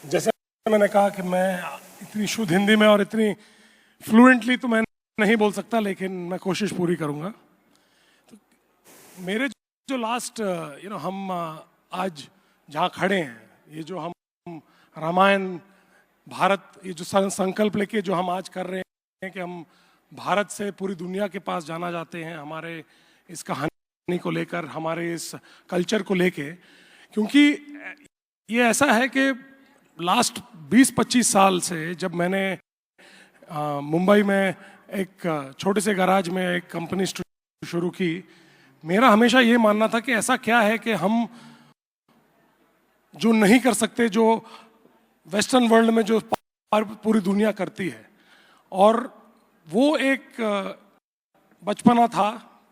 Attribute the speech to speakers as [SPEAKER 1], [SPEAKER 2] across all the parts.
[SPEAKER 1] जैसे मैंने कहा कि मैं इतनी शुद्ध हिंदी में और इतनी फ्लुएंटली तो मैं नहीं बोल सकता, लेकिन मैं कोशिश पूरी करूंगा। तो मेरे जो लास्ट हम आज जहाँ खड़े हैं, ये जो हम रामायण भारत, ये जो संकल्प लेके जो हम आज कर रहे हैं कि हम भारत से पूरी दुनिया के पास जाना चाहते हैं, हमारे इस कहानी को लेकर, हमारे इस कल्चर को लेके, क्योंकि ये ऐसा है कि लास्ट 20-25 साल से जब मैंने मुंबई में एक छोटे से गैराज में एक कंपनी शुरू की, मेरा हमेशा ये मानना था कि ऐसा क्या है कि हम जो नहीं कर सकते, जो वेस्टर्न वर्ल्ड में जो पूरी दुनिया करती है। और वो एक बचपना था,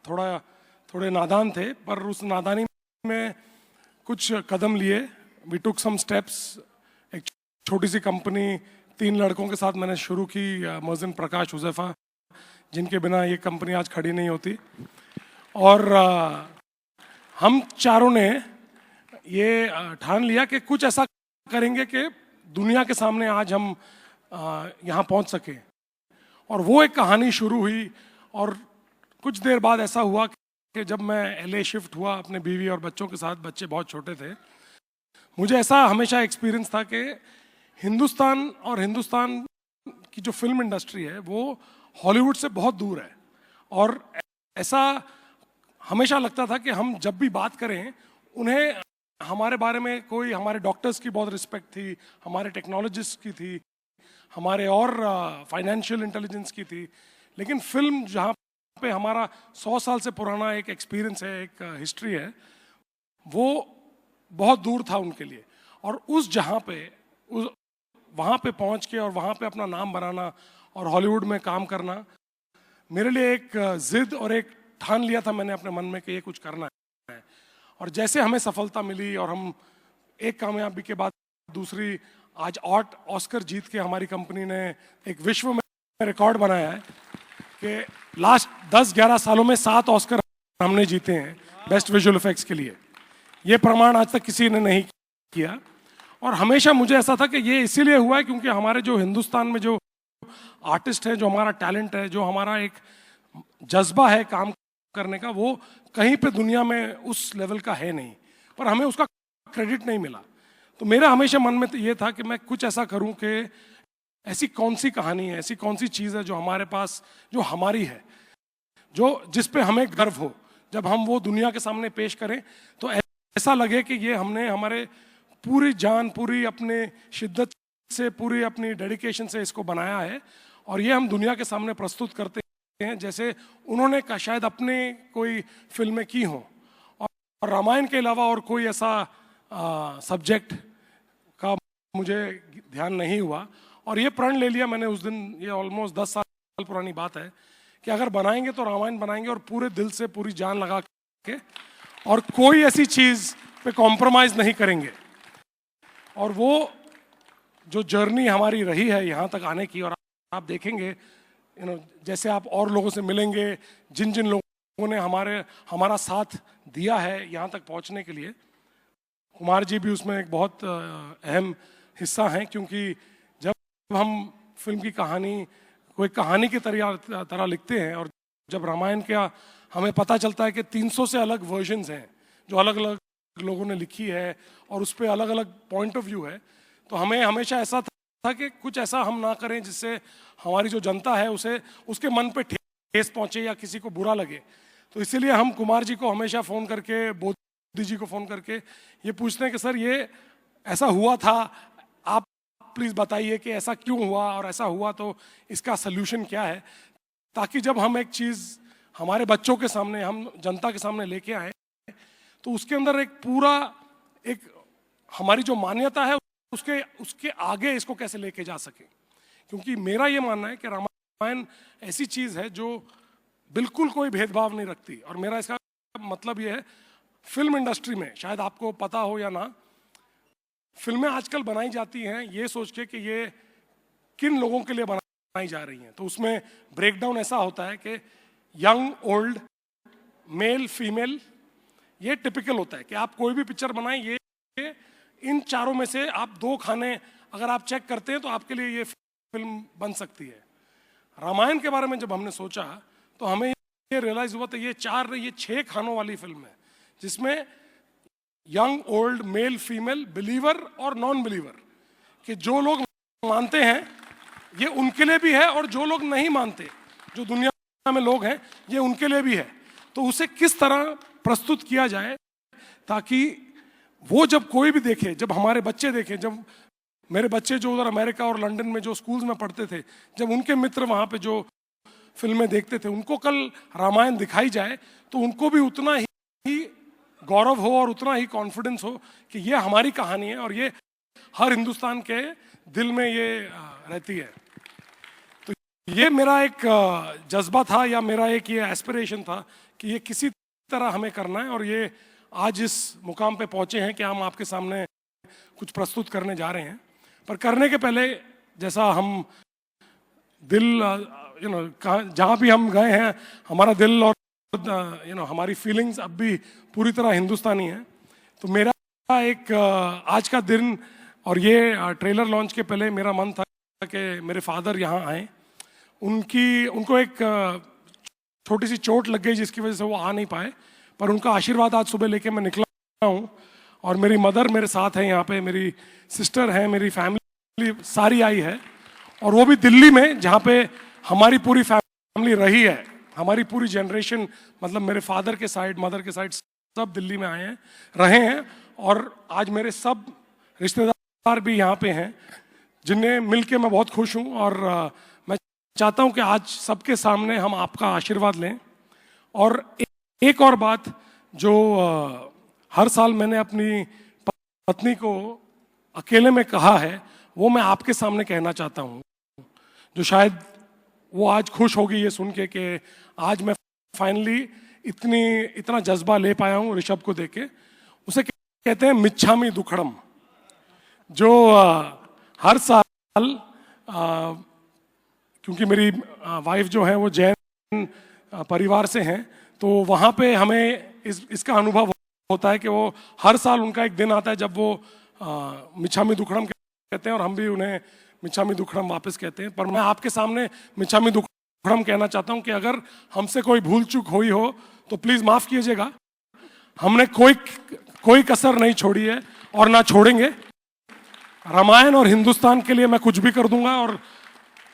[SPEAKER 1] थोड़े नादान थे, पर उस नादानी में कुछ कदम लिए। We took some steps. एक छोटी सी कंपनी 3 लड़कों के साथ मैंने शुरू की, मोहसिन, प्रकाश, हुज़ैफा, जिनके बिना ये कंपनी आज खड़ी नहीं होती। और हम चारों ने ये ठान लिया कि कुछ ऐसा करेंगे कि दुनिया के सामने आज हम यहाँ पहुँच सके। और वो एक कहानी शुरू हुई। और कुछ देर बाद ऐसा हुआ कि जब मैं LA शिफ्ट हुआ अपने बीवी और बच्चों के साथ, बच्चे बहुत छोटे थे, मुझे ऐसा हमेशा एक्सपीरियंस था कि हिंदुस्तान और हिंदुस्तान की जो फिल्म इंडस्ट्री है वो हॉलीवुड से बहुत दूर है। और ऐसा हमेशा लगता था कि हम जब भी बात करें, उन्हें हमारे बारे में कोई, हमारे डॉक्टर्स की बहुत रिस्पेक्ट थी, हमारे टेक्नोलॉजिस्ट की थी, हमारे और फाइनेंशियल इंटेलिजेंस की थी, लेकिन फिल्म जहाँ पे हमारा 100 साल से पुराना एक एक्सपीरियंस है, एक हिस्ट्री है, वो बहुत दूर था उनके लिए। और उस जहाँ पे वहाँ पे पहुँच के और वहाँ पे अपना नाम बनाना और हॉलीवुड में काम करना, मेरे लिए एक जिद और एक ठान लिया था मैंने अपने मन में कि ये कुछ करना है। और जैसे हमें सफलता मिली और हम एक कामयाबी के बाद दूसरी, आज 8 ऑस्कर जीत के हमारी कंपनी ने एक विश्व में रिकॉर्ड बनाया है कि लास्ट 10-11 सालों में 7 ऑस्कर हमने जीते हैं बेस्ट विजुअल इफेक्ट्स के लिए। ये प्रमाण आज तक किसी ने नहीं किया। और हमेशा मुझे ऐसा था कि ये इसीलिए हुआ है क्योंकि हमारे जो हिंदुस्तान में जो आर्टिस्ट है, जो हमारा टैलेंट है, जो हमारा एक जज्बा है काम करने का, वो कहीं पे दुनिया में उस लेवल का है नहीं, पर हमें उसका क्रेडिट नहीं मिला। तो मेरा हमेशा मन में तो ये था कि मैं कुछ ऐसा करूं कि ऐसी कौन सी कहानी है, ऐसी कौन सी चीज़ है जो हमारे पास, जो हमारी है, जो जिस पे हमें गर्व हो, जब हम वो दुनिया के सामने पेश करें तो ऐसा लगे कि ये हमने हमारे पूरी जान, पूरी अपने शिद्दत से, पूरी अपनी डेडिकेशन से इसको बनाया है और ये हम दुनिया के सामने प्रस्तुत करते हैं जैसे उन्होंने का शायद अपने कोई फिल्में की हों। और रामायण के अलावा और कोई ऐसा सब्जेक्ट का मुझे ध्यान नहीं हुआ। और ये प्रण ले लिया मैंने उस दिन, ये ऑलमोस्ट 10 साल पुरानी बात है, कि अगर बनाएंगे तो रामायण बनाएंगे और पूरे दिल से, पूरी जान लगा के, और कोई ऐसी चीज़ पे कॉम्प्रोमाइज़ नहीं करेंगे। और वो जो जर्नी हमारी रही है यहाँ तक आने की, और आप देखेंगे जैसे आप और लोगों से मिलेंगे, जिन जिन लोगों ने हमारा साथ दिया है यहाँ तक पहुँचने के लिए, कुमार जी भी उसमें एक बहुत अहम हिस्सा हैं। क्योंकि जब हम फिल्म की कहानी को एक कहानी की तरह लिखते हैं, और जब रामायण का हमें पता चलता है कि 300 से अलग वर्जन्स हैं जो अलग अलग लोगों ने लिखी है और उस पर अलग अलग पॉइंट ऑफ व्यू है, तो हमें हमेशा ऐसा था कि कुछ ऐसा हम ना करें जिससे हमारी जो जनता है उसे, उसके मन पे ठेस पहुंचे या किसी को बुरा लगे। तो इसीलिए हम कुमार जी को हमेशा फ़ोन करके, बोधी जी को फ़ोन करके ये पूछते हैं कि सर ये ऐसा हुआ था, आप प्लीज़ बताइए कि ऐसा क्यों हुआ, और ऐसा हुआ तो इसका सल्यूशन क्या है, ताकि जब हम एक चीज़ हमारे बच्चों के सामने, हम जनता के सामने लेके आए, तो उसके अंदर एक पूरा एक हमारी जो मान्यता है उसके आगे इसको कैसे लेके जा सके। क्योंकि मेरा ये मानना है कि रामायण ऐसी चीज़ है जो बिल्कुल कोई भेदभाव नहीं रखती। और मेरा इसका मतलब ये है, फिल्म इंडस्ट्री में, शायद आपको पता हो या ना, फिल्में आजकल बनाई जाती हैं ये सोच के कि ये किन लोगों के लिए बनाई जा रही हैं। तो उसमें ब्रेकडाउन ऐसा होता है कि यंग, ओल्ड, मेल, फीमेल, ये टिपिकल होता है कि आप कोई भी पिक्चर बनाएं, ये इन चारों में से आप 2 खाने अगर आप चेक करते हैं तो आपके लिए ये फिल्म बन सकती है। रामायण के बारे में जब हमने सोचा तो हमें ये रियलाइज हुआ तो ये 4 नहीं, ये 6 खानों वाली फिल्म है, जिसमें young, old, male, female, believer और नॉन बिलीवर, कि जो लोग मानते हैं ये उनके लिए भी है, और जो लोग नहीं मानते, जो दुनिया में लोग हैं, ये उनके लिए भी है। तो उसे किस तरह प्रस्तुत किया जाए ताकि वो जब कोई भी देखे, जब हमारे बच्चे देखें, जब मेरे बच्चे जो उधर अमेरिका और लंदन में जो स्कूल्स में पढ़ते थे, जब उनके मित्र वहाँ पे जो फिल्में देखते थे, उनको कल रामायण दिखाई जाए तो उनको भी उतना ही गौरव हो और उतना ही कॉन्फिडेंस हो कि ये हमारी कहानी है और ये हर हिंदुस्तान के दिल में ये रहती है। तो ये मेरा एक जज्बा था, या मेरा एक ये एस्पिरेशन था कि ये किसी तरह हमें करना है, और ये आज इस मुकाम पे पहुंचे हैं कि हम आपके सामने कुछ प्रस्तुत करने जा रहे हैं। पर करने के पहले, जैसा हम दिल जहाँ भी हम गए हैं, हमारा दिल और हमारी फीलिंग्स अब भी पूरी तरह हिंदुस्तानी है। तो मेरा एक आज का दिन और ये ट्रेलर लॉन्च के पहले मेरा मन था कि मेरे फादर यहाँ आए। उनको एक छोटी सी चोट लग गई जिसकी वजह से वो आ नहीं पाए, पर उनका आशीर्वाद आज सुबह लेके मैं निकला हूँ। और मेरी मदर मेरे साथ है यहाँ पे, मेरी सिस्टर है, मेरी फैमिली सारी आई है, और वो भी दिल्ली में, जहाँ पे हमारी पूरी फैमिली रही है, हमारी पूरी जनरेशन, मतलब मेरे फादर के साइड, मदर के साइड, सब दिल्ली में आए हैं, रहे हैं। और आज मेरे सब रिश्तेदार भी यहाँ पे हैं, जिन्हें मिलके मैं बहुत खुश हूँ। और मैं चाहता हूँ कि आज सबके सामने हम आपका आशीर्वाद लें। और एक और बात जो हर साल मैंने अपनी पत्नी को अकेले में कहा है, वो मैं आपके सामने कहना चाहता हूँ, जो शायद वो आज खुश होगी ये सुन के कि आज मैं फाइनली इतना जज्बा ले पाया हूँ ऋषभ को देके। उसे कहते हैं मिच्छामी दुक्कड़म, जो हर साल क्योंकि मेरी वाइफ जो है वो जैन परिवार से हैं, तो वहाँ पे हमें इसका अनुभव होता है कि वो हर साल उनका एक दिन आता है जब वो मिच्छामी दुक्कड़म कहते हैं, और हम भी उन्हें मिच्छामी दुक्कड़म वापस कहते हैं। पर मैं आपके सामने मिच्छामी दुक्कड़म कहना चाहता हूं कि अगर हमसे कोई भूल चूक हुई हो तो प्लीज माफ कीजिएगा। हमने कोई कसर नहीं छोड़ी है और ना छोड़ेंगे। रामायण और हिंदुस्तान के लिए मैं कुछ भी कर दूंगा, और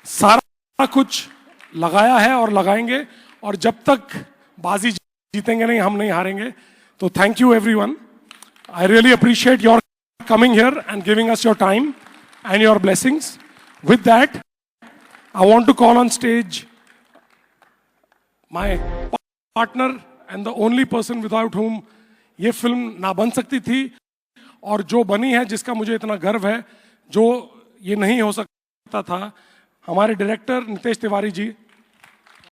[SPEAKER 1] सारा कुछ लगाया है और लगाएंगे, और जब तक बाजी जीतेंगे नहीं, हम नहीं हारेंगे। तो thank you everyone. I really appreciate your coming here and giving us your time and your blessings. With that, I want to call on stage my partner and the only person without whom ये film ना बन सकती थी, और जो बनी है, जिसका मुझे इतना गर्व है, जो ये नहीं हो सकता था, हमारे डायरेक्टर नितेश तिवारी जी।